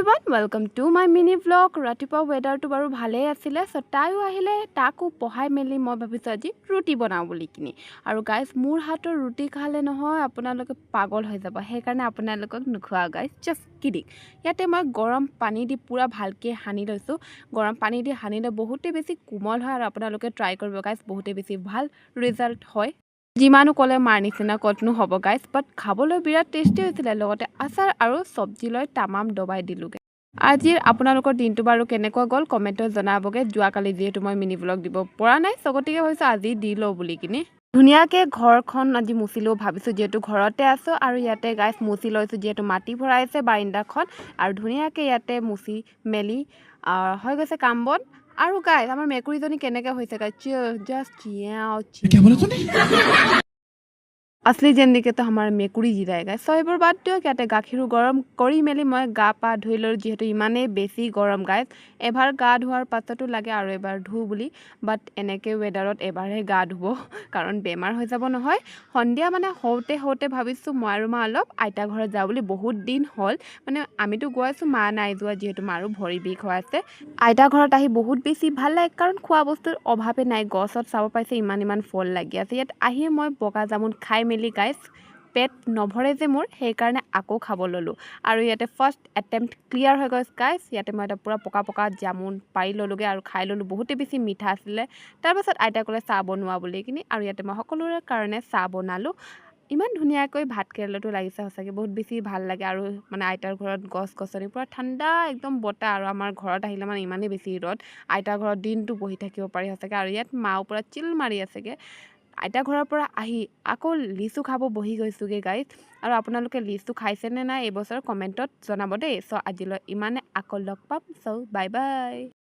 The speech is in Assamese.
Everyone welcome to my mini blog. ৰাতিপুৱা ৱেডাৰটো বাৰু ভালেই আছিলে, চ' তাইও আহিলে, তাকো পঢ়াই মেলি মই ভাবিছোঁ আজি ৰুটি বনাওঁ বুলি কিনি। আৰু গাইজ মোৰ হাতৰ ৰুটি খালে নহয় আপোনালোকে পাগল হৈ যাব, সেইকাৰণে আপোনালোকক নোখোৱাওঁ গাইজ, জাষ্ট কিডিং। ইয়াতে মই গৰম পানী দি পূৰা ভালকৈ সানি লৈছোঁ। গৰম পানী দি সানিলে বহুতেই বেছি কোমল হয় আৰু আপোনালোকে ট্ৰাই কৰিব গাইজ, বহুতেই বেছি ভাল ৰিজাল্ট হয়। যিমানো ক'লে মাৰ নিচিনা ক'তনো হ'ব গাইজ, বাট খাবলৈ বিৰাট টেষ্টি হৈছিলে। লগতে আচাৰ আৰু চব্জি লৈ তামাম দবাই দিলোঁগৈ। আজিৰ আপোনালোকৰ দিনটো বাৰু কেনেকুৱা গ'ল কমেণ্টত জনাবগৈ। যোৱাকালি যিহেতু মই মিনি ব্লগ দিব পৰা নাই, চ' গতিকে ভাবিছোঁ আজি দি লওঁ বুলি কিনি। ধুনীয়াকৈ ঘৰখন আজি মুচিলোঁ ভাবিছোঁ, যিহেতু ঘৰতে আছোঁ। আৰু ইয়াতে গাইজ মুচি লৈছোঁ, যিহেতু মাটি ভৰাইছে বাৰিন্দাখন। আৰু ধুনীয়াকৈ ইয়াতে মুচি মেলি হৈ গৈছে কাম বন। আৰু গাইজ আমাৰ মেকুৰীজনী কেনেকৈ হৈছে গাইজ, জাষ্ট असली जिंदगी तो हमारा मेकुरी जी रहेगा। सो এইবোৰ বাদ দিয়ক, ইয়াতে গাখীৰো গৰম কৰি মেলি মই গা পা ধুই ল'লোঁ, যিহেতু ইমানেই বেছি গৰম গাইজ। এবাৰ গা ধোৱাৰ পাছতো লাগে আৰু এবাৰ ধুওঁ বুলি, বাট এনেকৈ ৱেডাৰত এবাৰহে গা ধুব, কাৰণ বেমাৰ হৈ যাব নহয়। সন্ধিয়া মানে হওঁতে ভাবিছোঁ মই আৰু মা অলপ আইতা ঘৰত যাওঁ বুলি। বহুত দিন হ'ল, মানে আমিতো গৈ আছোঁ, মা নাই যোৱা, যিহেতু মাৰো ভৰি বিষ হৈ আছে। আইতা ঘৰত আহি বহুত বেছি ভাল লাগে, কাৰণ খোৱা বস্তুৰ অভাৱে নাই। গছত চাব পাইছে ইমান ফল লাগি আছে। ইয়াত আহি মই বগা জামুন খাই মেলি গাইজ পেট নভৰে যে মোৰ, সেইকাৰণে আকৌ খাব ল'লোঁ। আৰু ইয়াতে ফাৰ্ষ্ট এটেম্প্ট ক্লিয়াৰ হৈ গ'ল গাইজ। ইয়াতে মই এটা পূৰা পকা জামুন পাৰি ল'লোঁগৈ আৰু খাই ল'লোঁ। বহুতেই বেছি মিঠা আছিলে। তাৰপাছত আইতাই ক'লে চাহ বনোৱা বুলি কিনি, আৰু ইয়াতে মই সকলোৰে কাৰণে চাহ বনালোঁ। ইমান ধুনীয়াকৈ ভাত কেৰেলাটো লাগিছে, সঁচাকৈ বহুত বেছি ভাল লাগে। আৰু মানে আইতাৰ ঘৰত গছ গছনি পূৰা ঠাণ্ডা একদম বতাহ, আৰু আমাৰ ঘৰত আহিলে মানে ইমানেই বেছি ৰ'দ। আইতাৰ ঘৰত দিনটো বহি থাকিব পাৰি সঁচাকৈ। আৰু ইয়াত মাও পূৰা চিল মাৰি আছেগৈ। আইতা ঘৰৰ পৰা আহি আকৌ লিচু খাব বহি গৈছোঁগৈ গাইজ। আৰু আপোনালোকে লিচু খাইছেনে নাই এইবছৰ কমেণ্টত জনাব দেই। চ' আজিলৈ ইমানে, আকৌ লগ পাম। চ' বাই বাই।